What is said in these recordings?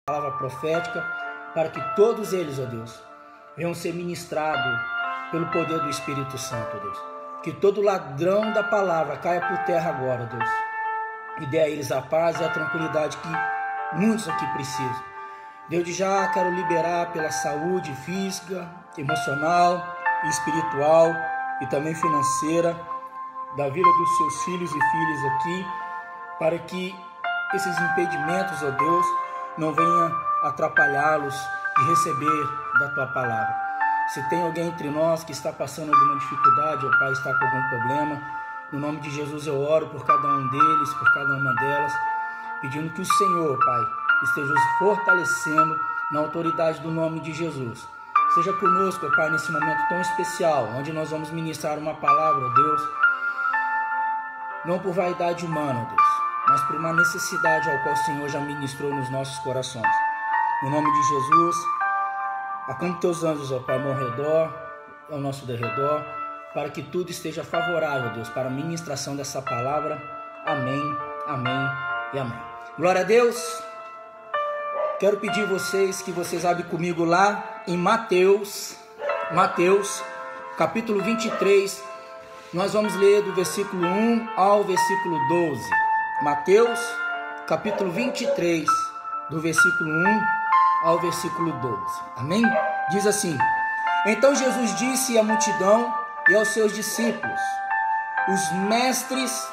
palavra profética, para que todos eles, ó Deus, venham ser ministrados pelo poder do Espírito Santo, ó Deus. Que todo ladrão da palavra caia por terra agora, ó Deus, e dê a eles a paz e a tranquilidade que muitos aqui precisam. Desde já quero liberar pela saúde física, emocional e espiritual e também financeira da vida dos seus filhos e filhas aqui, para que esses impedimentos, ó Deus, não venham atrapalhá-los de receber da Tua palavra. Se tem alguém entre nós que está passando alguma dificuldade, ó Pai, está com algum problema, no nome de Jesus eu oro por cada um deles, por cada uma delas, pedindo que o Senhor, Pai, esteja os fortalecendo na autoridade do nome de Jesus. Seja conosco, ó Pai, nesse momento tão especial, onde nós vamos ministrar uma palavra, ó Deus, não por vaidade humana, ó Deus, mas por uma necessidade ao qual o Senhor já ministrou nos nossos corações. No nome de Jesus, acampa Teus anjos, ó Pai, ao meu redor, ao nosso derredor, para que tudo esteja favorável, Deus, para a ministração dessa palavra. Amém, amém e amém. Glória a Deus. Quero pedir vocês que vocês abrem comigo lá em Mateus, capítulo 23. Nós vamos ler do versículo 1 ao versículo 12. Mateus, capítulo 23, do versículo 1 ao versículo 12. Amém? Diz assim: Então Jesus disse à multidão e aos seus discípulos: Os mestres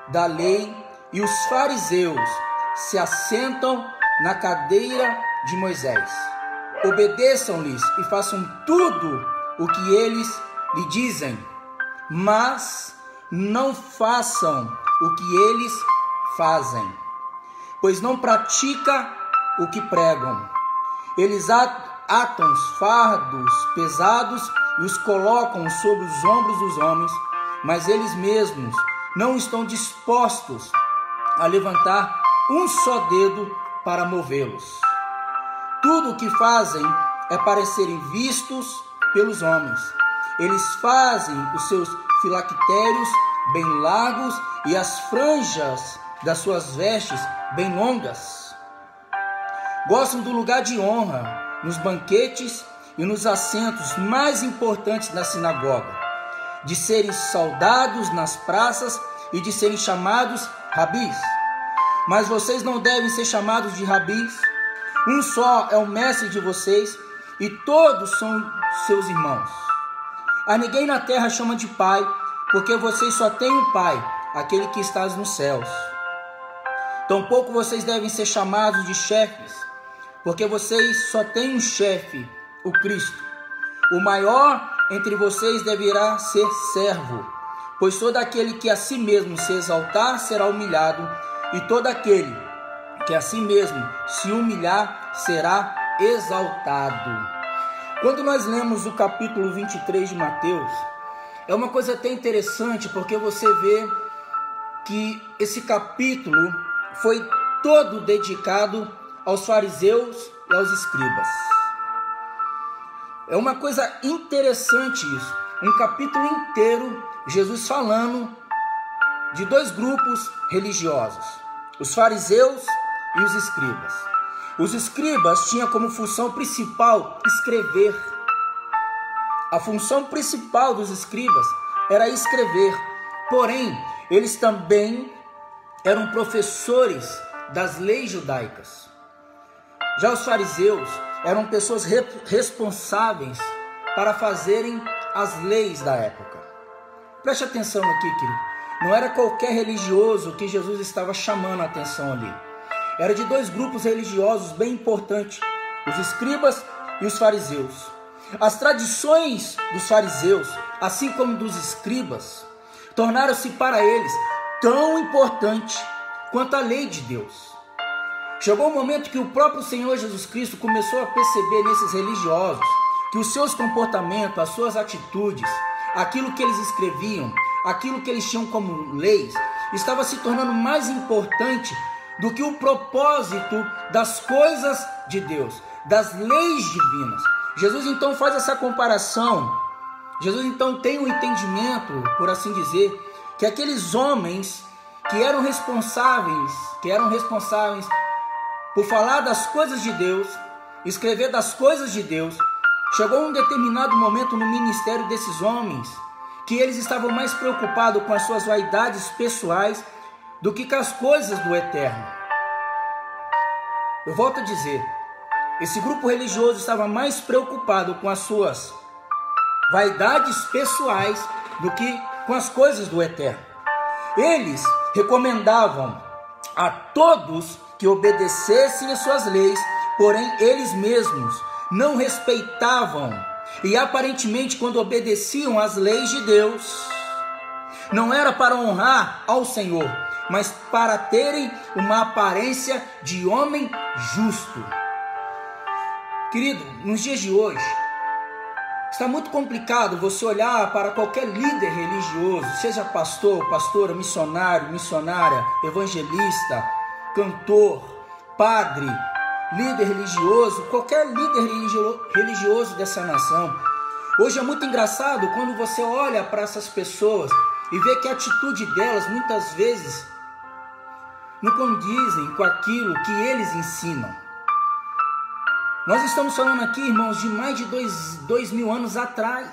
da lei e os fariseus se assentam na cadeira de Moisés. Obedeçam-lhes e façam tudo o que eles lhe dizem, mas não façam o que eles fazem, pois não pratica o que pregam. Eles atam os fardos pesados e os colocam sobre os ombros dos homens, mas eles mesmos não estão dispostos a levantar um só dedo para movê-los. Tudo o que fazem é para serem vistos pelos homens. Eles fazem os seus filactérios bem largos e as franjas das suas vestes bem longas. Gostam do lugar de honra nos banquetes e nos assentos mais importantes da sinagoga, de serem saudados nas praças e de serem chamados rabis. Mas vocês não devem ser chamados de rabis. Um só é o mestre de vocês e todos são seus irmãos. A ninguém na terra chama de pai, porque vocês só têm um pai, aquele que está nos céus. Tampouco vocês devem ser chamados de chefes, porque vocês só têm um chefe, o Cristo. O maior entre vocês deverá ser servo, pois todo aquele que a si mesmo se exaltar será humilhado, e todo aquele que a si mesmo se humilhar será exaltado. Quando nós lemos o capítulo 23 de Mateus, é uma coisa até interessante, porque você vê que esse capítulo foi todo dedicado aos fariseus e aos escribas. É uma coisa interessante isso. Um capítulo inteiro, Jesus falando de dois grupos religiosos: os fariseus e os escribas. Os escribas tinham como função principal escrever. A função principal dos escribas era escrever. Porém, eles também eram professores das leis judaicas. Já os fariseus eram pessoas responsáveis para fazerem as leis da época. Preste atenção aqui, querido. Não era qualquer religioso que Jesus estava chamando a atenção ali. Era de dois grupos religiosos bem importantes: os escribas e os fariseus. As tradições dos fariseus, assim como dos escribas, tornaram-se para eles tão importante quanto a lei de Deus. Chegou um momento que o próprio Senhor Jesus Cristo começou a perceber nesses religiosos que os seus comportamentos, as suas atitudes, aquilo que eles escreviam, aquilo que eles tinham como leis, estava se tornando mais importante do que o propósito das coisas de Deus, das leis divinas. Jesus então faz essa comparação. Jesus então tem um entendimento, por assim dizer, que aqueles homens que eram responsáveis por falar das coisas de Deus, escrever das coisas de Deus, chegou um determinado momento no ministério desses homens que eles estavam mais preocupados com as suas vaidades pessoais do que com as coisas do eterno. Eu volto a dizer, esse grupo religioso estava mais preocupado com as suas vaidades pessoais do que com as coisas do eterno. Eles recomendavam a todos que obedecessem às suas leis, porém eles mesmos não respeitavam e aparentemente quando obedeciam às leis de Deus, não era para honrar ao Senhor, mas para terem uma aparência de homem justo. Querido, nos dias de hoje, está muito complicado você olhar para qualquer líder religioso, seja pastor, pastora, missionário, missionária, evangelista, cantor, padre, líder religioso, qualquer líder religioso dessa nação. Hoje é muito engraçado quando você olha para essas pessoas e vê que a atitude delas muitas vezes não condizem com aquilo que eles ensinam. Nós estamos falando aqui, irmãos, de mais de 2000 anos atrás.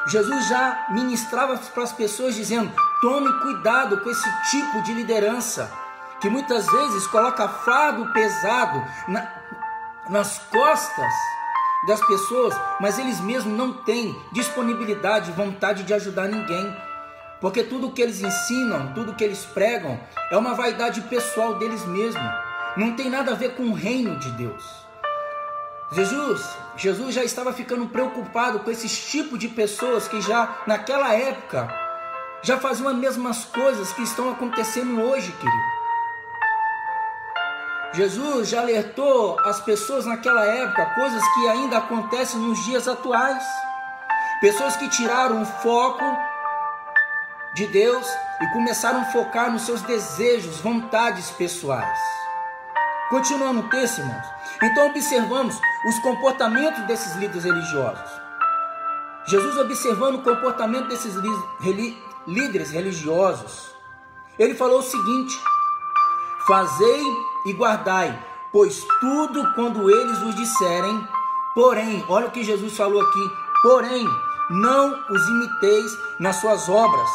Jesus já ministrava para as pessoas dizendo: tome cuidado com esse tipo de liderança, que muitas vezes coloca fardo pesado nas costas das pessoas, mas eles mesmos não têm disponibilidade e vontade de ajudar ninguém. Porque tudo que eles ensinam, tudo que eles pregam, é uma vaidade pessoal deles mesmos. Não tem nada a ver com o reino de Deus. Jesus já estava ficando preocupado com esses tipos de pessoas que já naquela época já faziam as mesmas coisas que estão acontecendo hoje, querido. Jesus já alertou as pessoas naquela época, coisas que ainda acontecem nos dias atuais. Pessoas que tiraram o foco de Deus e começaram a focar nos seus desejos, vontades pessoais. Continuando o texto, irmãos. Então observamos os comportamentos desses líderes religiosos. Jesus, observando o comportamento desses líderes religiosos, ele falou o seguinte: fazei e guardai, pois tudo quando eles os disserem, porém, olha o que Jesus falou aqui, porém, não os imiteis nas suas obras,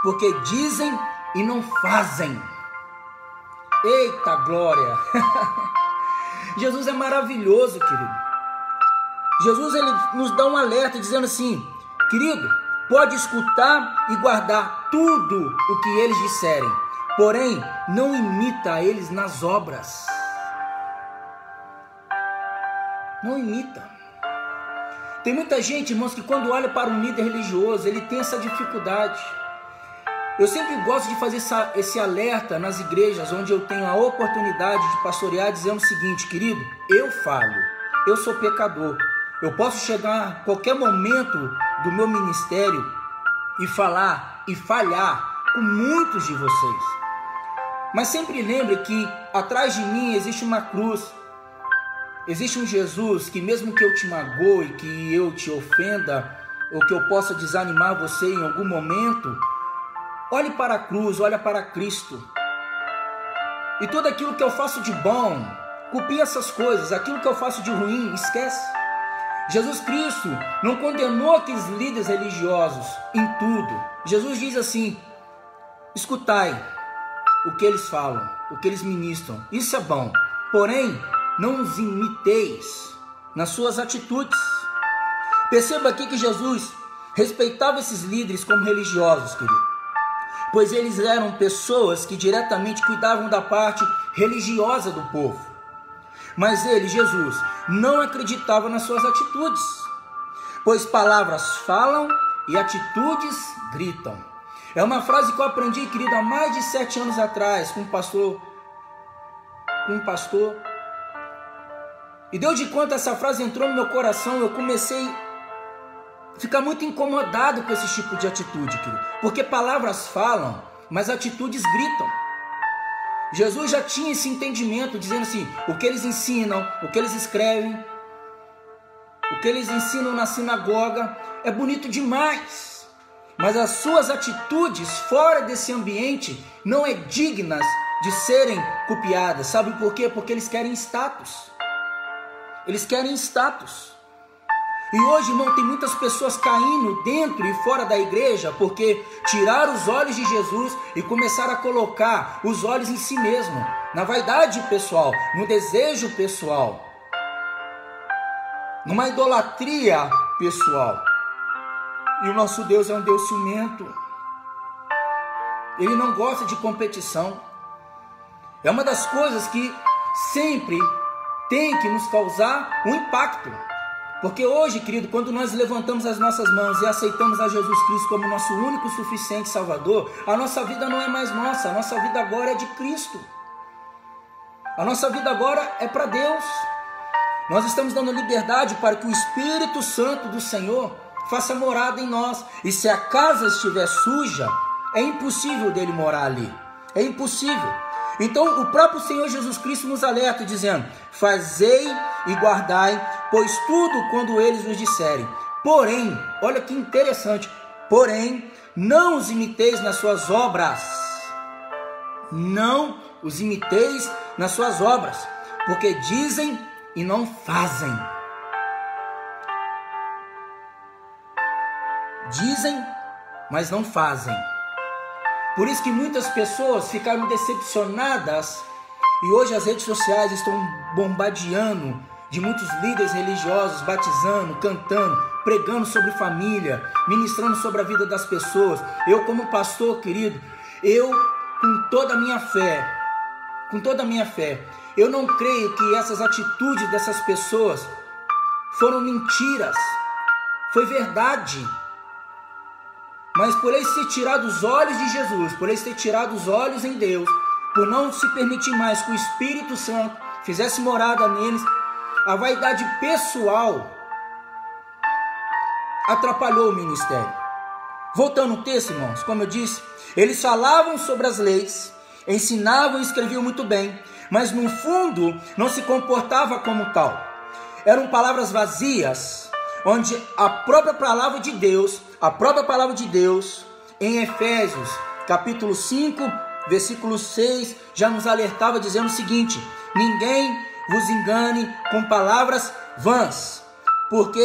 porque dizem e não fazem. Eita glória! Jesus é maravilhoso, querido. Jesus, ele nos dá um alerta dizendo assim: querido, pode escutar e guardar tudo o que eles disserem, porém não imita eles nas obras. Não imita. Tem muita gente, irmãos, que quando olha para um líder religioso, ele tem essa dificuldade. Eu sempre gosto de fazer esse alerta nas igrejas onde eu tenho a oportunidade de pastorear, dizendo o seguinte: querido, eu falho, eu sou pecador, eu posso chegar a qualquer momento do meu ministério e falar e falhar com muitos de vocês, mas sempre lembre que atrás de mim existe uma cruz, existe um Jesus que mesmo que eu te magoe, que eu te ofenda, ou que eu possa desanimar você em algum momento, olhe para a cruz, olhe para Cristo. E tudo aquilo que eu faço de bom, copie essas coisas. Aquilo que eu faço de ruim, esquece. Jesus Cristo não condenou aqueles líderes religiosos em tudo. Jesus diz assim: escutai o que eles falam, o que eles ministram. Isso é bom. Porém, não os imiteis nas suas atitudes. Perceba aqui que Jesus respeitava esses líderes como religiosos, querido, pois eles eram pessoas que diretamente cuidavam da parte religiosa do povo. Mas ele, Jesus, não acreditava nas suas atitudes, pois palavras falam e atitudes gritam. É uma frase que eu aprendi, querido, há mais de 7 anos atrás, com um pastor. E deu de conta, essa frase entrou no meu coração, eu comecei fica muito incomodado com esse tipo de atitude, querido, porque palavras falam, mas atitudes gritam. Jesus já tinha esse entendimento, dizendo assim: o que eles ensinam, o que eles escrevem, o que eles ensinam na sinagoga é bonito demais, mas as suas atitudes fora desse ambiente não é dignas de serem copiadas. Sabe por quê? Porque eles querem status. Eles querem status. E hoje, irmão, tem muitas pessoas caindo dentro e fora da igreja porque tiraram os olhos de Jesus e começaram a colocar os olhos em si mesmo, na vaidade pessoal, no desejo pessoal, numa idolatria pessoal. E o nosso Deus é um Deus ciumento. Ele não gosta de competição. É uma das coisas que sempre tem que nos causar um impacto. Porque hoje, querido, quando nós levantamos as nossas mãos e aceitamos a Jesus Cristo como nosso único e suficiente Salvador, a nossa vida não é mais nossa, a nossa vida agora é de Cristo. A nossa vida agora é para Deus. Nós estamos dando liberdade para que o Espírito Santo do Senhor faça morada em nós. E se a casa estiver suja, é impossível dele morar ali. É impossível. Então o próprio Senhor Jesus Cristo nos alerta dizendo: fazei e guardai, pois tudo quando eles vos disserem. Porém, olha que interessante, porém, não os imiteis nas suas obras. Não os imiteis nas suas obras, porque dizem e não fazem. Dizem, mas não fazem. Por isso que muitas pessoas ficaram decepcionadas e hoje as redes sociais estão bombardeando de muitos líderes religiosos, batizando, cantando, pregando sobre família, ministrando sobre a vida das pessoas. Eu como pastor, querido, eu com toda a minha fé, eu não creio que essas atitudes dessas pessoas foram mentiras, foi verdade. Mas por eles ter tirado os olhos de Jesus, por eles ter tirado os olhos em Deus, por não se permitir mais que o Espírito Santo fizesse morada neles, a vaidade pessoal atrapalhou o ministério. Voltando ao texto, irmãos, como eu disse, eles falavam sobre as leis, ensinavam e escreviam muito bem, mas no fundo não se comportava como tal. Eram palavras vazias, onde a própria palavra de Deus, em Efésios, capítulo 5, versículo 6, já nos alertava dizendo o seguinte: ninguém vos engane com palavras vãs, porque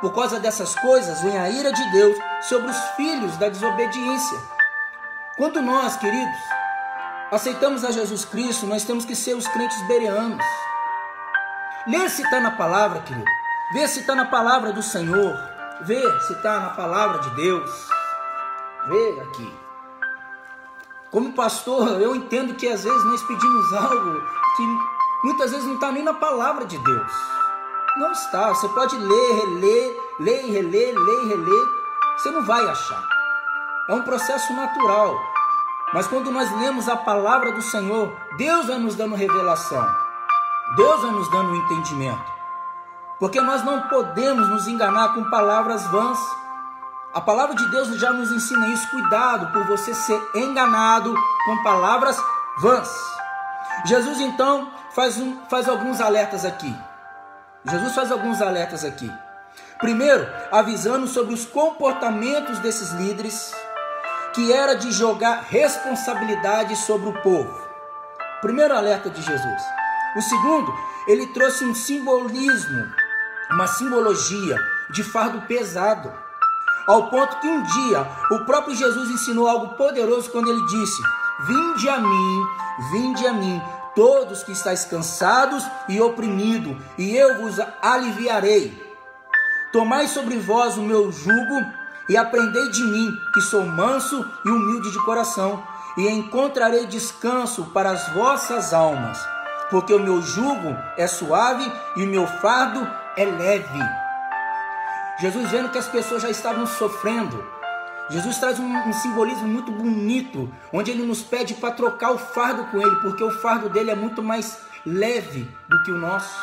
por causa dessas coisas, vem a ira de Deus sobre os filhos da desobediência. Quando nós, queridos, aceitamos a Jesus Cristo, nós temos que ser os crentes bereanos. Lê se está na palavra, querido. Vê se está na palavra do Senhor. Vê se está na palavra de Deus. Vê aqui. Como pastor, eu entendo que às vezes nós pedimos algo que muitas vezes não está nem na palavra de Deus. Não está. Você pode ler, reler, ler e reler, ler e reler. Você não vai achar. É um processo natural. Mas quando nós lemos a palavra do Senhor, Deus vai nos dando revelação. Deus vai nos dando um entendimento. Porque nós não podemos nos enganar com palavras vãs. A palavra de Deus já nos ensina isso. Cuidado por você ser enganado com palavras vãs. Jesus então faz alguns alertas aqui. Primeiro, avisando sobre os comportamentos desses líderes, que era de jogar responsabilidade sobre o povo. Primeiro alerta de Jesus. O segundo, ele trouxe um simbolismo, uma simbologia de fardo pesado, ao ponto que um dia o próprio Jesus ensinou algo poderoso quando ele disse: vinde a mim, todos que estáis cansados e oprimidos, e eu vos aliviarei. Tomai sobre vós o meu jugo e aprendei de mim, que sou manso e humilde de coração, e encontrarei descanso para as vossas almas, porque o meu jugo é suave e o meu fardo é leve. Jesus, vendo que as pessoas já estavam sofrendo, Jesus traz um simbolismo muito bonito, onde ele nos pede para trocar o fardo com ele, porque o fardo dele é muito mais leve do que o nosso.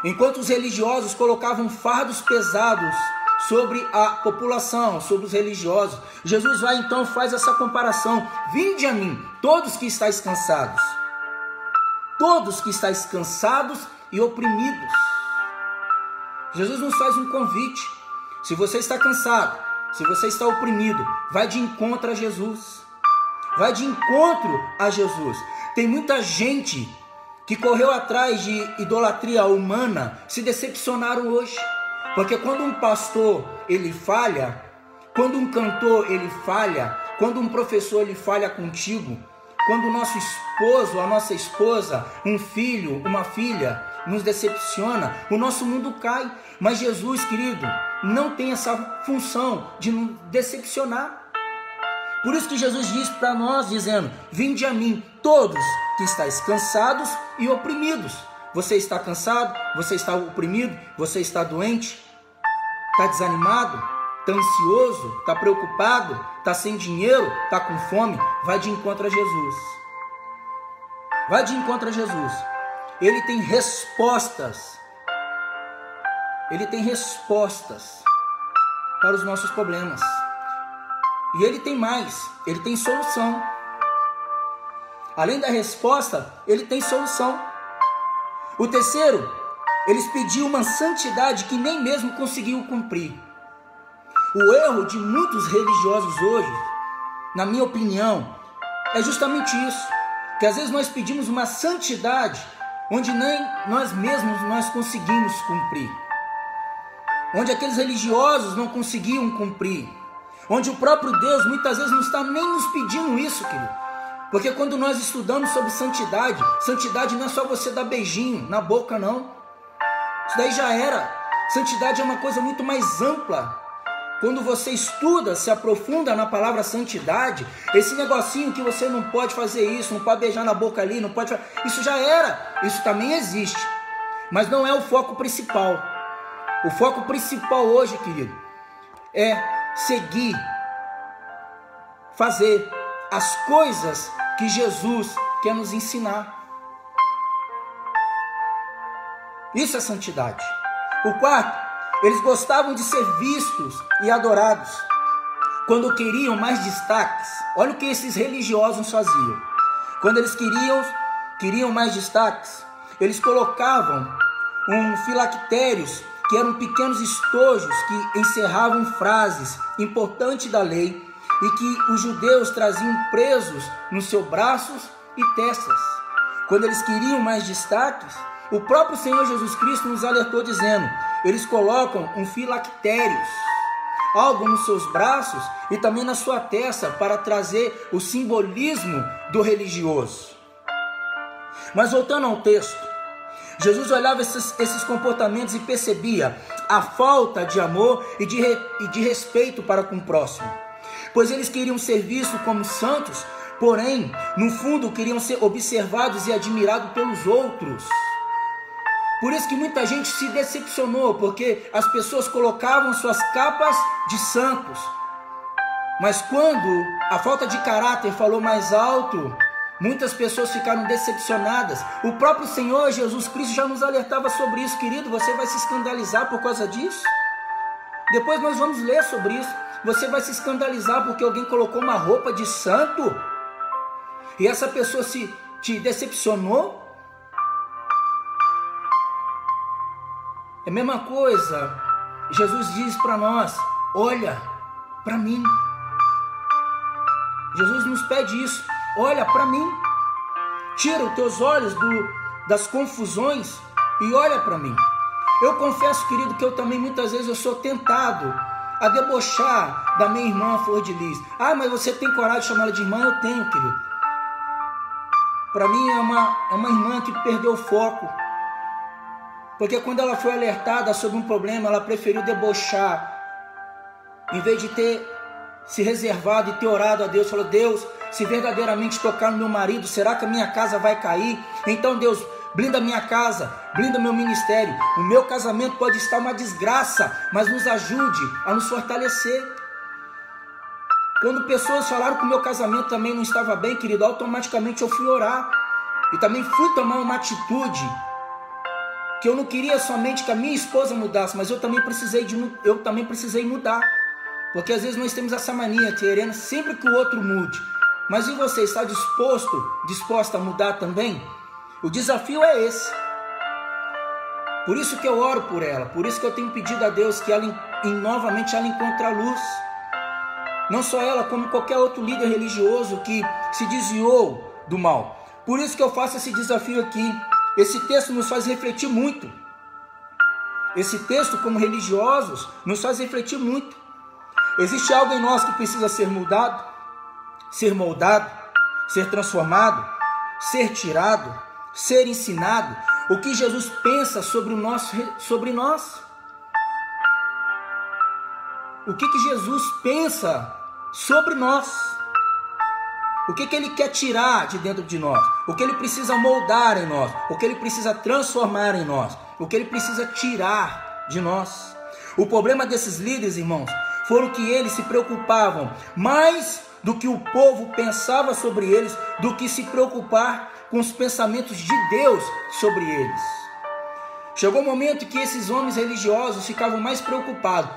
Enquanto os religiosos colocavam fardos pesados sobre a população, sobre os religiosos, Jesus vai então faz essa comparação: vinde a mim, todos que estáis cansados e oprimidos. Jesus nos faz um convite. Se você está cansado, se você está oprimido, vai de encontro a Jesus. vai de encontro a Jesus. Tem muita gente que correu atrás de idolatria humana, se decepcionaram hoje. Porque quando um pastor ele falha, quando um cantor ele falha, quando um professor ele falha contigo, quando o nosso esposo, a nossa esposa, um filho, uma filha nos decepciona, o nosso mundo cai. Mas Jesus, querido, não tem essa função de nos decepcionar. Por isso que Jesus diz para nós, dizendo: vinde a mim todos que estáis cansados e oprimidos. Você está cansado? Você está oprimido? Você está doente? Está desanimado? Está ansioso? Está preocupado? Está sem dinheiro? Está com fome? Vai de encontro a Jesus. Vai de encontro a Jesus. Ele tem respostas. Ele tem respostas para os nossos problemas. E ele tem mais. Ele tem solução. Além da resposta, ele tem solução. O terceiro, eles pediam uma santidade que nem mesmo conseguiu cumprir. O erro de muitos religiosos hoje, na minha opinião, é justamente isso. Que às vezes nós pedimos uma santidade onde nem nós mesmos nós conseguimos cumprir. Onde aqueles religiosos não conseguiam cumprir. Onde o próprio Deus muitas vezes não está nem nos pedindo isso, querido. Porque quando nós estudamos sobre santidade, santidade não é só você dar beijinho na boca, não. Isso daí já era. Santidade é uma coisa muito mais ampla. Quando você estuda, se aprofunda na palavra santidade, esse negocinho que você não pode fazer isso, não pode beijar na boca ali, não pode... Isso já era. Isso também existe. Mas não é o foco principal. O foco principal hoje, querido, é seguir, fazer as coisas que Jesus quer nos ensinar. Isso é santidade. O quarto, eles gostavam de ser vistos e adorados. Quando queriam mais destaques, olha o que esses religiosos faziam. Quando eles queriam mais destaques, eles colocavam filactérios, que eram pequenos estojos que encerravam frases importantes da lei e que os judeus traziam presos nos seus braços e testas. Quando eles queriam mais destaques, o próprio Senhor Jesus Cristo nos alertou dizendo: eles colocam filactérios, algo nos seus braços e também na sua testa para trazer o simbolismo do religioso. Mas voltando ao texto, Jesus olhava esses comportamentos e percebia a falta de amor e de respeito para com o próximo. Pois eles queriam ser vistos como santos, porém, no fundo, queriam ser observados e admirados pelos outros. Por isso que muita gente se decepcionou, porque as pessoas colocavam suas capas de santos. Mas quando a falta de caráter falou mais alto, muitas pessoas ficaram decepcionadas. O próprio Senhor Jesus Cristo já nos alertava sobre isso, querido. Você vai se escandalizar por causa disso? Depois nós vamos ler sobre isso. Você vai se escandalizar porque alguém colocou uma roupa de santo? E essa pessoa te decepcionou? É a mesma coisa. Jesus diz para nós: olha para mim. Jesus nos pede isso. Olha para mim. Tira os teus olhos das confusões e olha para mim. Eu confesso, querido, que eu também muitas vezes eu sou tentado a debochar da minha irmã Flor de Lis. Ah, mas você tem coragem de chamar ela de irmã? Eu tenho, querido. Para mim é uma irmã que perdeu o foco. Porque quando ela foi alertada sobre um problema, ela preferiu debochar. Em vez de ter se reservado e ter orado a Deus, falou: Deus, se verdadeiramente tocar no meu marido, será que a minha casa vai cair? Então Deus, blinda a minha casa, blinda meu ministério. O meu casamento pode estar uma desgraça, mas nos ajude a nos fortalecer. Quando pessoas falaram que o meu casamento também não estava bem, querido, automaticamente eu fui orar. E também fui tomar uma atitude que eu não queria somente que a minha esposa mudasse, mas eu também precisei mudar. Porque às vezes nós temos essa mania, querendo sempre que o outro mude. Mas e você, está disposta a mudar também? O desafio é esse. Por isso que eu oro por ela, por isso que eu tenho pedido a Deus que novamente ela encontre a luz. Não só ela, como qualquer outro líder religioso que se desviou do mal. Por isso que eu faço esse desafio aqui. Esse texto nos faz refletir muito. Esse texto, como religiosos, nos faz refletir muito. Existe algo em nós que precisa ser mudado, ser moldado, ser transformado, ser tirado, ser ensinado. O que Jesus pensa sobre nós? O que Jesus pensa sobre nós? O que Ele quer tirar de dentro de nós? O que Ele precisa moldar em nós? O que Ele precisa transformar em nós? O que Ele precisa tirar de nós? O problema desses líderes, irmãos, foram que eles se preocupavam mais do que o povo pensava sobre eles, do que se preocupar com os pensamentos de Deus sobre eles. Chegou o momento que esses homens religiosos ficavam mais preocupados.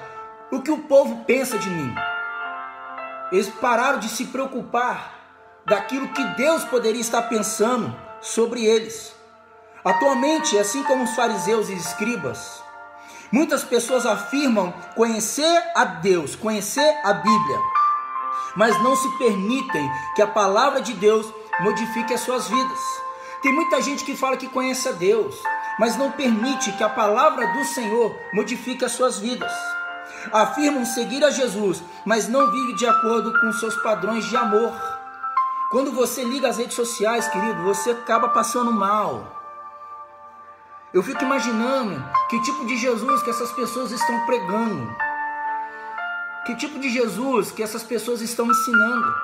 O que o povo pensa de mim? Eles pararam de se preocupar daquilo que Deus poderia estar pensando sobre eles. Atualmente, assim como os fariseus e escribas, muitas pessoas afirmam conhecer a Deus, conhecer a Bíblia, mas não se permitem que a palavra de Deus modifique as suas vidas. Tem muita gente que fala que conhece a Deus, mas não permite que a palavra do Senhor modifique as suas vidas. Afirmam seguir a Jesus, mas não vive de acordo com seus padrões de amor. Quando você liga as redes sociais, querido, você acaba passando mal. Eu fico imaginando que tipo de Jesus que essas pessoas estão pregando. Que tipo de Jesus que essas pessoas estão ensinando.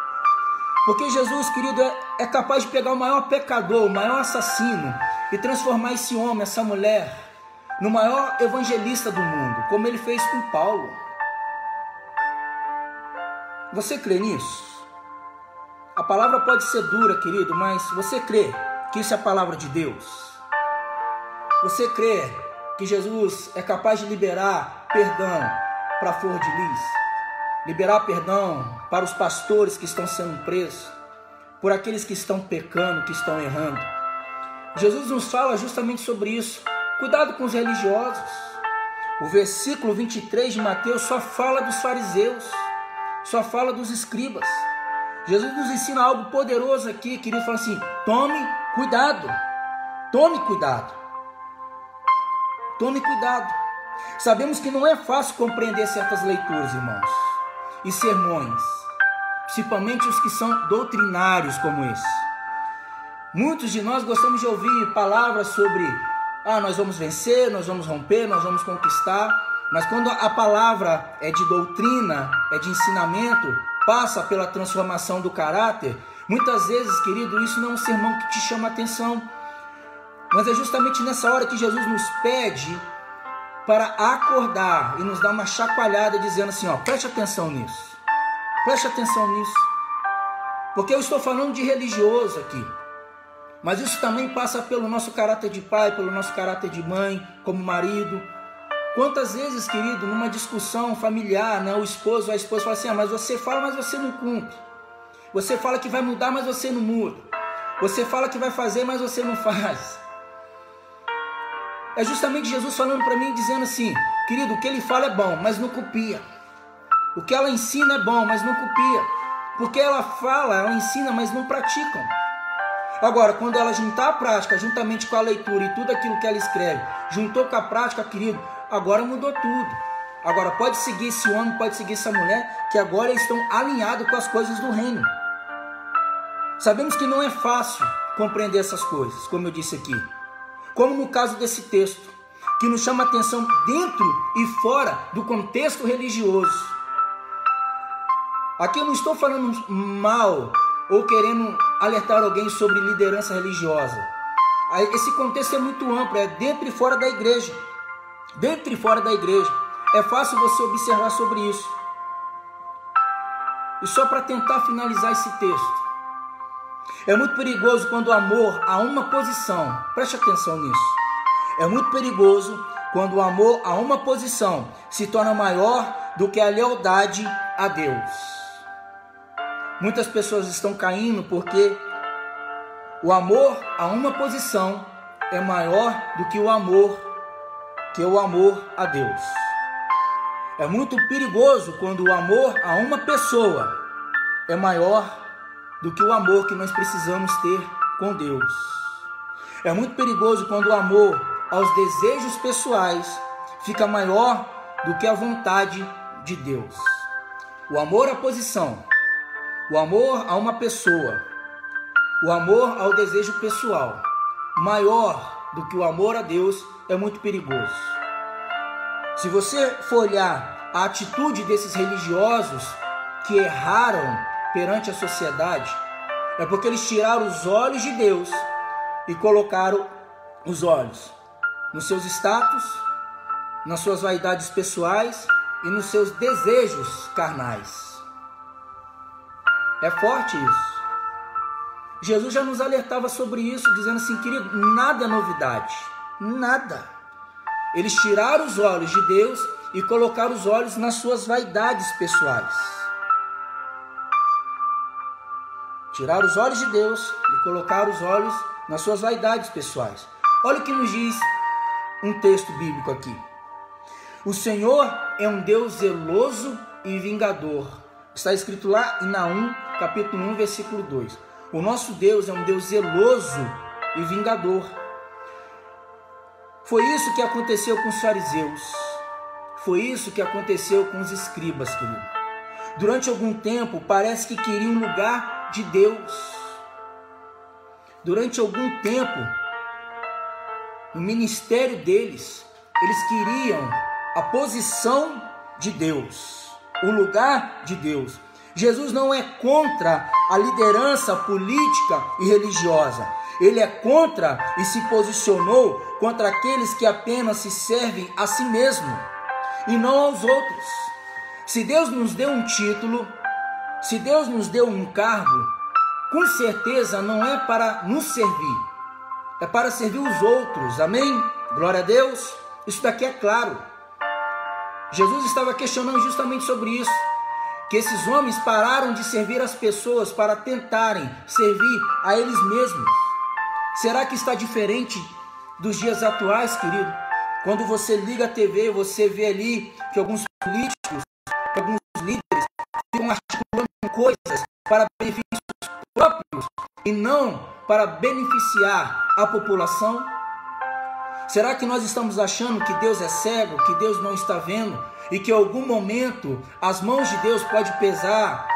Porque Jesus, querido, é capaz de pegar o maior pecador, o maior assassino, e transformar esse homem, essa mulher, no maior evangelista do mundo, como ele fez com Paulo. Você crê nisso? A palavra pode ser dura, querido, mas você crê que isso é a palavra de Deus? Você crê que Jesus é capaz de liberar perdão para a flor de lis? Liberar perdão para os pastores que estão sendo presos? Por aqueles que estão pecando, que estão errando? Jesus nos fala justamente sobre isso. Cuidado com os religiosos. O versículo 23 de Mateus só fala dos fariseus, só fala dos escribas. Jesus nos ensina algo poderoso aqui, querido, fala assim: tome cuidado, tome cuidado, tome cuidado. Sabemos que não é fácil compreender certas leituras, irmãos, e sermões, principalmente os que são doutrinários como esse. Muitos de nós gostamos de ouvir palavras sobre nós vamos vencer, nós vamos romper, nós vamos conquistar, mas quando a palavra é de doutrina, é de ensinamento, passa pela transformação do caráter, muitas vezes, querido, isso não é um sermão que te chama a atenção, mas é justamente nessa hora que Jesus nos pede para acordar e nos dar uma chacoalhada dizendo assim, preste atenção nisso, porque eu estou falando de religioso aqui, mas isso também passa pelo nosso caráter de pai, pelo nosso caráter de mãe, como marido. Quantas vezes, querido, numa discussão familiar, o esposo ou a esposa fala assim, mas você fala, mas você não cumpre. Você fala que vai mudar, mas você não muda. Você fala que vai fazer, mas você não faz. É justamente Jesus falando para mim, dizendo assim, querido, o que ele fala é bom, mas não copia. O que ela ensina é bom, mas não copia. Porque ela fala, ela ensina, mas não praticam. Agora, quando ela juntar a prática, juntamente com a leitura e tudo aquilo que ela escreve, juntou com a prática, querido, agora mudou tudo. Agora pode seguir esse homem, pode seguir essa mulher, que agora eles estão alinhados com as coisas do reino. Sabemos que não é fácil compreender essas coisas, como eu disse aqui. Como no caso desse texto, que nos chama a atenção dentro e fora do contexto religioso. Aqui eu não estou falando mal ou querendo alertar alguém sobre liderança religiosa. Esse contexto é muito amplo, é dentro e fora da igreja. Dentro e fora da igreja. É fácil você observar sobre isso. E só para tentar finalizar esse texto. É muito perigoso quando o amor a uma posição, preste atenção nisso. É muito perigoso quando o amor a uma posição se torna maior do que a lealdade a Deus. Muitas pessoas estão caindo porque o amor a uma posição é maior do que o amor a Deus. É muito perigoso quando o amor a uma pessoa é maior do que o amor que nós precisamos ter com Deus. É muito perigoso quando o amor aos desejos pessoais fica maior do que a vontade de Deus. O amor à posição, o amor a uma pessoa, o amor ao desejo pessoal, maior do que o amor a Deus, é muito perigoso. Se você for olhar a atitude desses religiosos que erraram perante a sociedade, é porque eles tiraram os olhos de Deus e colocaram os olhos nos seus status, nas suas vaidades pessoais e nos seus desejos carnais. É forte isso. Jesus já nos alertava sobre isso, dizendo assim, querido, nada é novidade, nada. Eles tiraram os olhos de Deus e colocaram os olhos nas suas vaidades pessoais. Tiraram os olhos de Deus e colocaram os olhos nas suas vaidades pessoais. Olha o que nos diz um texto bíblico aqui. O Senhor é um Deus zeloso e vingador. Está escrito lá em Naum, capítulo 1, versículo 2. O nosso Deus é um Deus zeloso e vingador. Foi isso que aconteceu com os fariseus. Foi isso que aconteceu com os escribas, querido. Durante algum tempo, parece que queriam um lugar de Deus. Durante algum tempo, no ministério deles, eles queriam a posição de Deus, o lugar de Deus. Jesus não é contra a liderança política e religiosa. Ele é contra e se posicionou contra aqueles que apenas se servem a si mesmo e não aos outros. Se Deus nos deu um título, se Deus nos deu um cargo, com certeza não é para nos servir, é para servir os outros. Amém? Glória a Deus. Isso daqui é claro. Jesus estava questionando justamente sobre isso, que esses homens pararam de servir as pessoas para tentarem servir a eles mesmos. Será que está diferente dos dias atuais, querido? Quando você liga a TV, você vê ali que alguns políticos, que alguns líderes ficam articulando coisas para benefícios próprios e não para beneficiar a população? Será que nós estamos achando que Deus é cego, que Deus não está vendo e que em algum momento as mãos de Deus podem pesar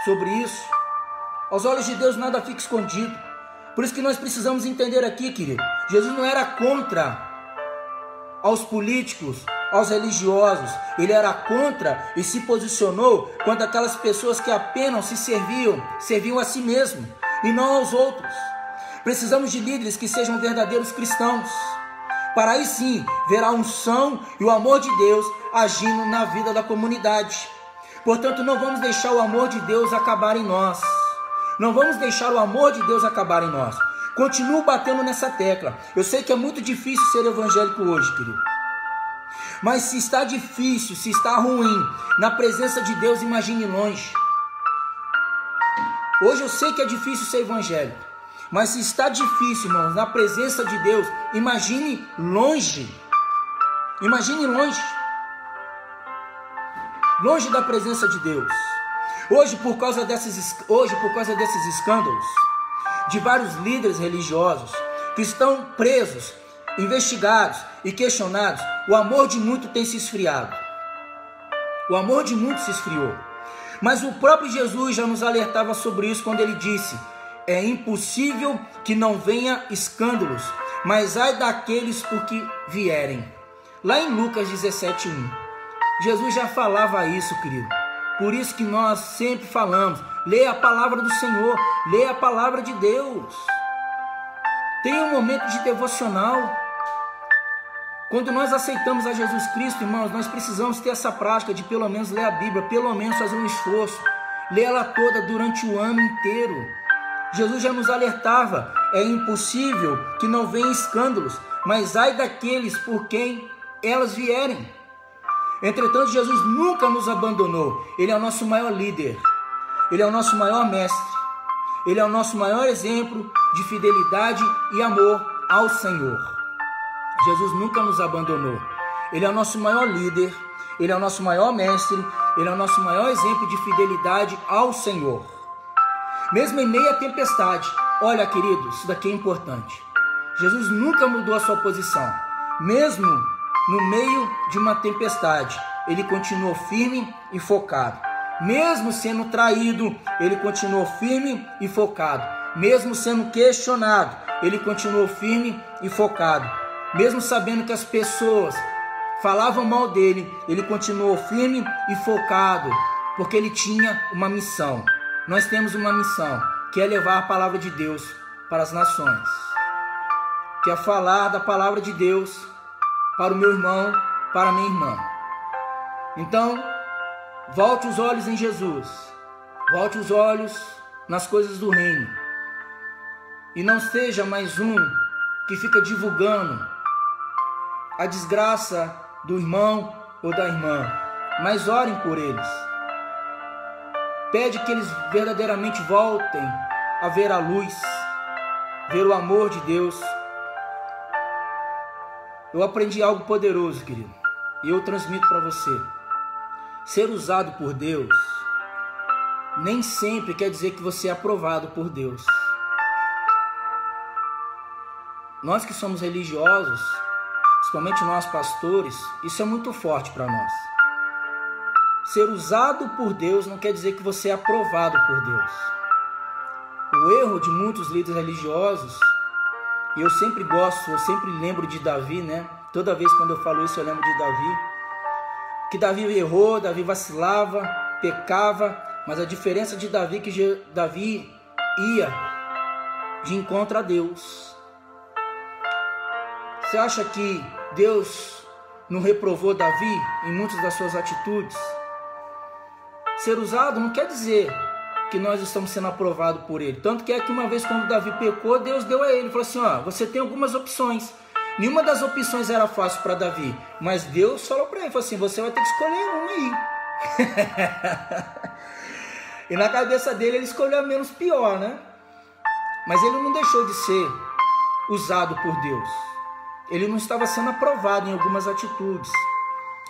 sobre isso? Aos olhos de Deus nada fica escondido. Por isso que nós precisamos entender aqui, querido, Jesus não era contra aos políticos, aos religiosos. Ele era contra e se posicionou contra aquelas pessoas que apenas se serviam a si mesmo e não aos outros. Precisamos de líderes que sejam verdadeiros cristãos, para aí sim ver a unção e o amor de Deus agindo na vida da comunidade. Portanto, não vamos deixar o amor de Deus acabar em nós. Não vamos deixar o amor de Deus acabar em nós. Continuo batendo nessa tecla. Eu sei que é muito difícil ser evangélico hoje, querido. Mas se está difícil, se está ruim, na presença de Deus, imagine longe. Hoje eu sei que é difícil ser evangélico. Mas se está difícil, irmãos, na presença de Deus, imagine longe. Imagine longe. Longe da presença de Deus. Hoje, por causa desses escândalos de vários líderes religiosos que estão presos, investigados e questionados, o amor de muitos tem se esfriado. O amor de muitos se esfriou. Mas o próprio Jesus já nos alertava sobre isso quando ele disse: é impossível que não venha escândalos, mas ai daqueles por que vierem. Lá em Lucas 17:1, Jesus já falava isso, querido. Por isso que nós sempre falamos, leia a palavra do Senhor, leia a palavra de Deus. Tenha um momento de devocional. Quando nós aceitamos a Jesus Cristo, irmãos, nós precisamos ter essa prática de pelo menos ler a Bíblia, pelo menos fazer um esforço, ler ela toda durante o ano inteiro. Jesus já nos alertava, é impossível que não venham escândalos, mas ai daqueles por quem elas vierem. Entretanto, Jesus nunca nos abandonou. Ele é o nosso maior líder. Ele é o nosso maior mestre. Ele é o nosso maior exemplo de fidelidade e amor ao Senhor. Jesus nunca nos abandonou. Ele é o nosso maior líder. Ele é o nosso maior mestre, Ele é o nosso maior exemplo de fidelidade ao Senhor. Mesmo em meio à tempestade, olha, querido, isso daqui é importante. Jesus nunca mudou a sua posição. Mesmo no meio de uma tempestade, Ele continuou firme e focado. Mesmo sendo traído, Ele continuou firme e focado. Mesmo sendo questionado, Ele continuou firme e focado. Mesmo sabendo que as pessoas falavam mal dele, Ele continuou firme e focado, porque Ele tinha uma missão. Nós temos uma missão, que é levar a palavra de Deus para as nações, que é falar da palavra de Deus para o meu irmão, para a minha irmã. Então, volte os olhos em Jesus, volte os olhos nas coisas do reino, e não seja mais um que fica divulgando a desgraça do irmão ou da irmã, mas orem por eles. Pede que eles verdadeiramente voltem a ver a luz, ver o amor de Deus. Eu aprendi algo poderoso, querido, e eu transmito para você. Ser usado por Deus nem sempre quer dizer que você é aprovado por Deus. Nós que somos religiosos, principalmente nós pastores, isso é muito forte para nós. Ser usado por Deus não quer dizer que você é aprovado por Deus. O erro de muitos líderes religiosos, e eu sempre lembro de Davi, né? Toda vez quando eu falo isso eu lembro de Davi, que Davi errou, Davi vacilava, pecava, mas a diferença de Davi é que Davi ia de encontro a Deus. Você acha que Deus não reprovou Davi em muitas das suas atitudes? Ser usado não quer dizer que nós estamos sendo aprovados por Ele. Tanto que é que uma vez quando Davi pecou, Deus deu a ele. Falou assim, ó, você tem algumas opções. Nenhuma das opções era fácil para Davi. Mas Deus falou para ele, falou assim, você vai ter que escolher uma aí. E na cabeça dele, ele escolheu a menos pior, né? Mas ele não deixou de ser usado por Deus. Ele não estava sendo aprovado em algumas atitudes.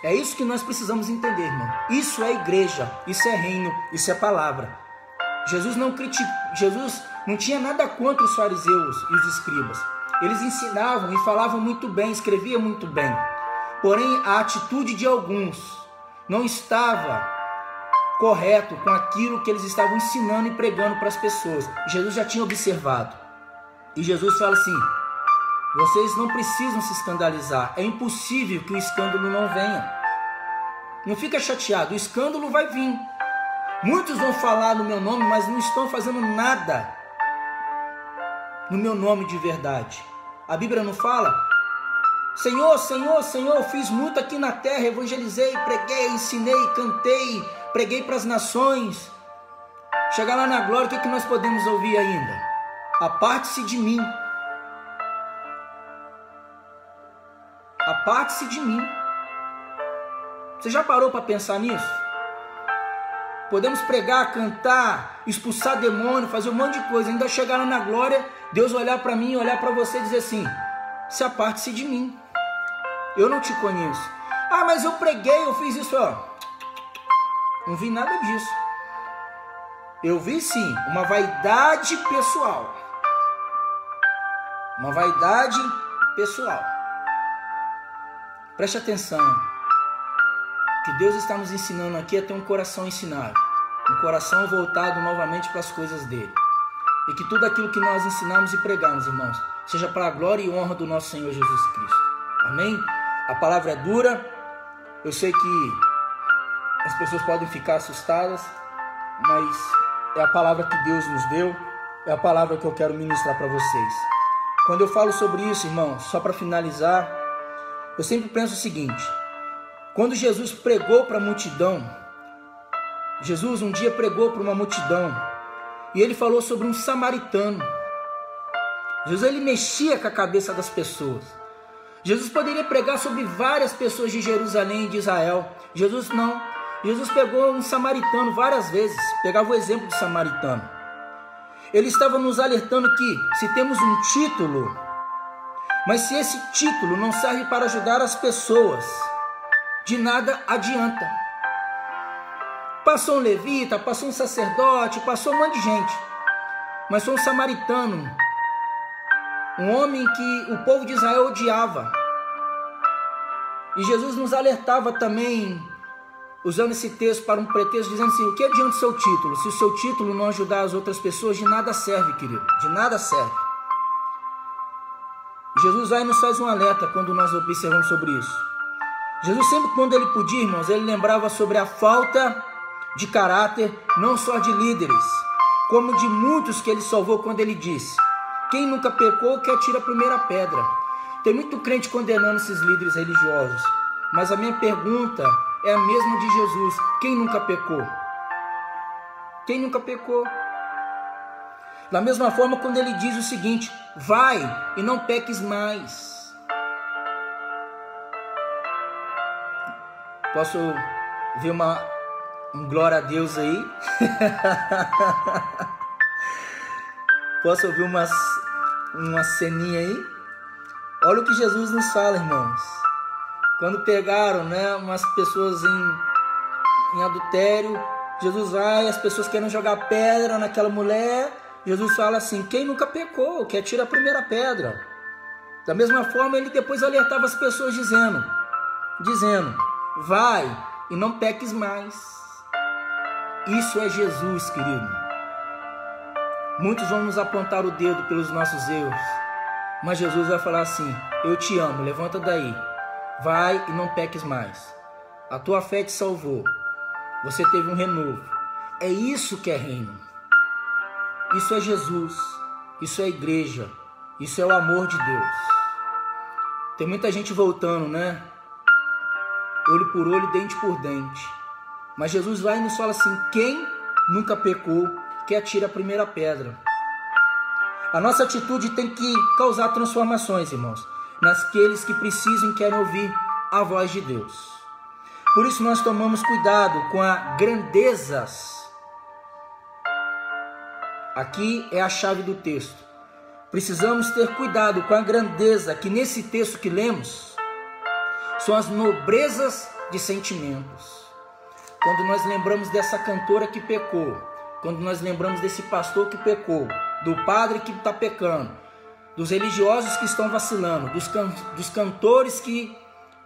É isso que nós precisamos entender, irmão. Isso é igreja, isso é reino, isso é palavra. Jesus não tinha nada contra os fariseus e os escribas. Eles ensinavam e falavam muito bem, escreviam muito bem. Porém, a atitude de alguns não estava correto com aquilo que eles estavam ensinando e pregando para as pessoas. Jesus já tinha observado. E Jesus fala assim, vocês não precisam se escandalizar. É impossível que o escândalo não venha. Não fica chateado, o escândalo vai vir. Muitos vão falar no meu nome, mas não estão fazendo nada no meu nome de verdade. A Bíblia não fala? Senhor, Senhor, Senhor, eu fiz muito aqui na terra, evangelizei, preguei, ensinei, cantei, preguei para as nações. Chegar lá na glória, o que nós podemos ouvir ainda? Aparte-se de mim. Aparte-se de mim. Você já parou para pensar nisso? Podemos pregar, cantar, expulsar demônio, fazer um monte de coisa. Ainda chegar lá na glória, Deus olhar para mim, olhar para você e dizer assim, se aparte-se de mim. Eu não te conheço. Ah, mas eu preguei, eu fiz isso. Ó. Não vi nada disso. Eu vi sim, uma vaidade pessoal. Uma vaidade pessoal. Preste atenção. O que Deus está nos ensinando aqui é ter um coração ensinável. Um coração voltado novamente para as coisas dele. E que tudo aquilo que nós ensinamos e pregamos, irmãos, seja para a glória e honra do nosso Senhor Jesus Cristo. Amém? A palavra é dura. Eu sei que as pessoas podem ficar assustadas, mas é a palavra que Deus nos deu. É a palavra que eu quero ministrar para vocês. Quando eu falo sobre isso, irmãos, só para finalizar, eu sempre penso o seguinte. Quando Jesus pregou para a multidão, Jesus um dia pregou para uma multidão, e ele falou sobre um samaritano. Jesus, ele mexia com a cabeça das pessoas. Jesus poderia pregar sobre várias pessoas de Jerusalém e de Israel. Jesus não. Jesus pegou um samaritano várias vezes, pegava o exemplo do samaritano. Ele estava nos alertando que se temos um título, mas se esse título não serve para ajudar as pessoas, de nada adianta. Passou um levita, passou um sacerdote, passou um monte de gente, mas foi um samaritano, um homem que o povo de Israel odiava. E Jesus nos alertava também, usando esse texto para um pretexto, dizendo assim: o que adianta o seu título? Se o seu título não ajudar as outras pessoas, de nada serve, querido, de nada serve. Jesus vai e nos faz um alerta quando nós observamos sobre isso. Jesus sempre, quando ele podia, irmãos, ele lembrava sobre a falta de caráter, não só de líderes, como de muitos que ele salvou, quando ele disse: quem nunca pecou, que atire a primeira pedra. Tem muito crente condenando esses líderes religiosos, mas a minha pergunta é a mesma de Jesus: quem nunca pecou? Quem nunca pecou? Da mesma forma, quando ele diz o seguinte: vai e não peques mais. Posso ver um glória a Deus aí? Posso ouvir uma ceninha aí? Olha o que Jesus nos fala, irmãos. Quando pegaram, né, umas pessoas em adultério, Jesus vai, as pessoas querem jogar pedra naquela mulher. Jesus fala assim: quem nunca pecou, que atira a primeira pedra. Da mesma forma, ele depois alertava as pessoas dizendo: vai e não peques mais. Isso é Jesus, querido. Muitos vão nos apontar o dedo pelos nossos erros, mas Jesus vai falar assim: eu te amo, levanta daí, vai e não peques mais. A tua fé te salvou, você teve um renovo. É isso que é reino. Isso é Jesus, isso é igreja, isso é o amor de Deus. Tem muita gente voltando, né? Olho por olho, dente por dente. Mas Jesus vai e nos fala assim: quem nunca pecou, que atire a primeira pedra. A nossa atitude tem que causar transformações, irmãos, naqueles que precisam e querem ouvir a voz de Deus. Por isso nós tomamos cuidado com as grandezas. Aqui é a chave do texto. Precisamos ter cuidado com a grandeza, que nesse texto que lemos são as nobrezas de sentimentos. Quando nós lembramos dessa cantora que pecou, quando nós lembramos desse pastor que pecou, do padre que está pecando, dos religiosos que estão vacilando, dos cantores que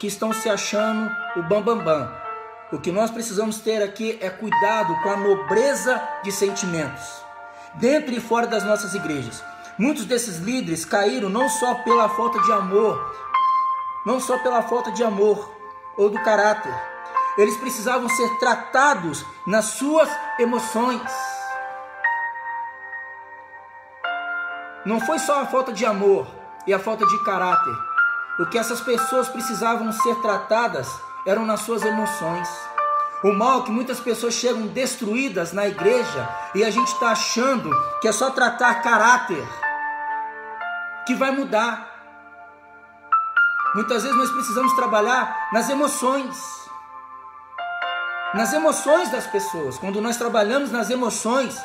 estão se achando o bambambam, o que nós precisamos ter aqui é cuidado com a nobreza de sentimentos, dentro e fora das nossas igrejas. Muitos desses líderes caíram não só pela falta de amor, ou do caráter. Eles precisavam ser tratados nas suas emoções. Não foi só a falta de amor e a falta de caráter. O que essas pessoas precisavam ser tratadas eram nas suas emoções. O mal que muitas pessoas chegam destruídas na igreja e a gente está achando que é só tratar caráter que vai mudar. Muitas vezes nós precisamos trabalhar nas emoções das pessoas. Quando nós trabalhamos nas emoções,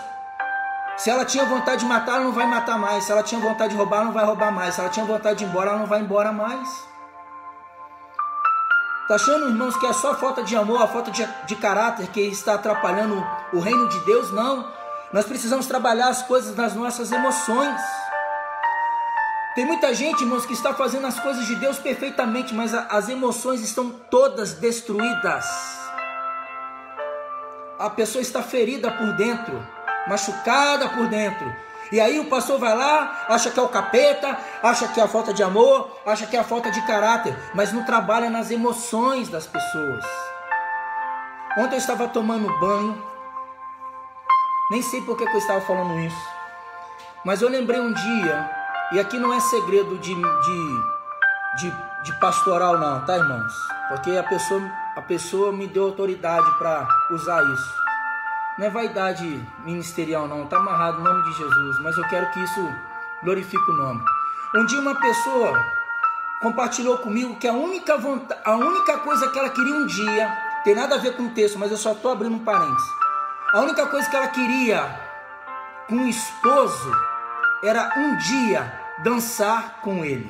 se ela tinha vontade de matar, ela não vai matar mais. Se ela tinha vontade de roubar, ela não vai roubar mais. Se ela tinha vontade de ir embora, ela não vai embora mais. Está achando, irmãos, que é só falta de amor, a falta de caráter que está atrapalhando o reino de Deus? Não. Nós precisamos trabalhar as coisas nas nossas emoções. Tem muita gente, irmãos, que está fazendo as coisas de Deus perfeitamente, mas as emoções estão todas destruídas. A pessoa está ferida por dentro, machucada por dentro. E aí o pastor vai lá, acha que é o capeta, acha que é a falta de amor, acha que é a falta de caráter, mas não trabalha nas emoções das pessoas. Ontem eu estava tomando banho, nem sei por que eu estava falando isso, mas eu lembrei um dia, e aqui não é segredo de pastoral não, tá, irmãos? Porque a pessoa me deu autoridade para usar isso. Não é vaidade ministerial não, está amarrado no nome de Jesus, mas eu quero que isso glorifique o nome. Um dia uma pessoa compartilhou comigo que a única coisa que ela queria um dia, tem nada a ver com o texto, mas eu só estou abrindo um parênteses. A única coisa que ela queria com o esposo era um dia dançar com ele.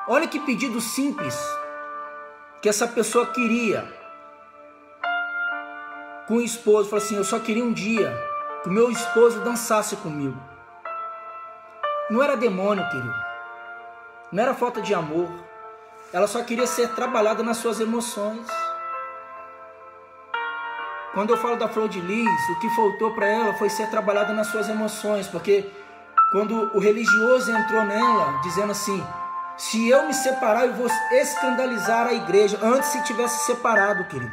Olha que pedido simples, que essa pessoa queria com o esposo. Falou assim: eu só queria um dia que o meu esposo dançasse comigo. Não era demônio, querido. Não era falta de amor. Ela só queria ser trabalhada nas suas emoções. Quando eu falo da Flor de Lis, o que faltou para ela foi ser trabalhada nas suas emoções. Porque quando o religioso entrou nela, dizendo assim: se eu me separar, eu vou escandalizar a igreja. Antes se tivesse separado, querido.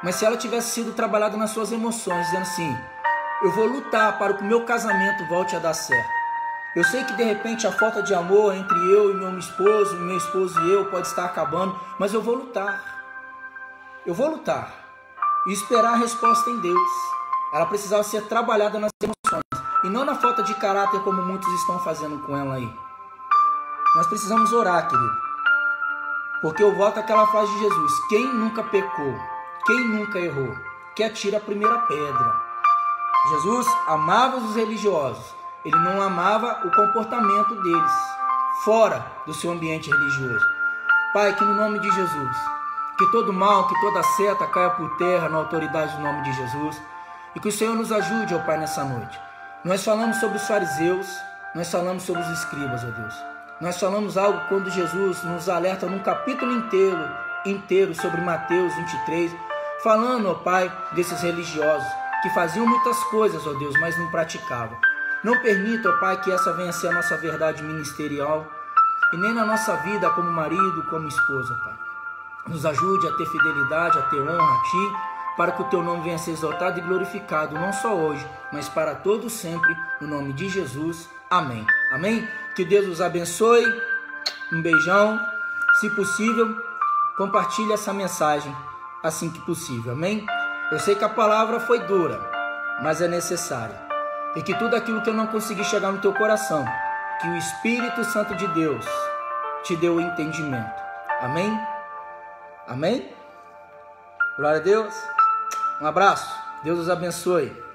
Mas se ela tivesse sido trabalhada nas suas emoções, dizendo assim: eu vou lutar para que o meu casamento volte a dar certo. Eu sei que de repente a falta de amor entre eu e meu esposo e eu pode estar acabando, mas eu vou lutar. Eu vou lutar e esperar a resposta em Deus. Ela precisava ser trabalhada nas emoções e não na falta de caráter como muitos estão fazendo com ela aí. Nós precisamos orar, querido, porque eu volto àquela frase de Jesus: quem nunca pecou, quem nunca errou, que atira a primeira pedra. Jesus amava os religiosos, ele não amava o comportamento deles fora do seu ambiente religioso. Pai, que no nome de Jesus, que todo mal, que toda seta caia por terra na autoridade do nome de Jesus, e que o Senhor nos ajude, ó Pai, nessa noite. Nós falamos sobre os fariseus, nós falamos sobre os escribas, ó Deus. Nós falamos algo quando Jesus nos alerta num capítulo inteiro sobre Mateus 23, falando, ó Pai, desses religiosos que faziam muitas coisas, ó Deus, mas não praticavam. Não permita, ó Pai, que essa venha a ser a nossa verdade ministerial e nem na nossa vida como marido, como esposa, Pai. Nos ajude a ter fidelidade, a ter honra a Ti, para que o Teu nome venha a ser exaltado e glorificado, não só hoje, mas para todos sempre, no nome de Jesus. Amém. Amém? Que Deus os abençoe. Um beijão. Se possível, compartilhe essa mensagem assim que possível. Amém? Eu sei que a palavra foi dura, mas é necessária. E que tudo aquilo que eu não consegui chegar no teu coração, que o Espírito Santo de Deus te dê o entendimento. Amém? Amém? Glória a Deus. Um abraço. Deus os abençoe.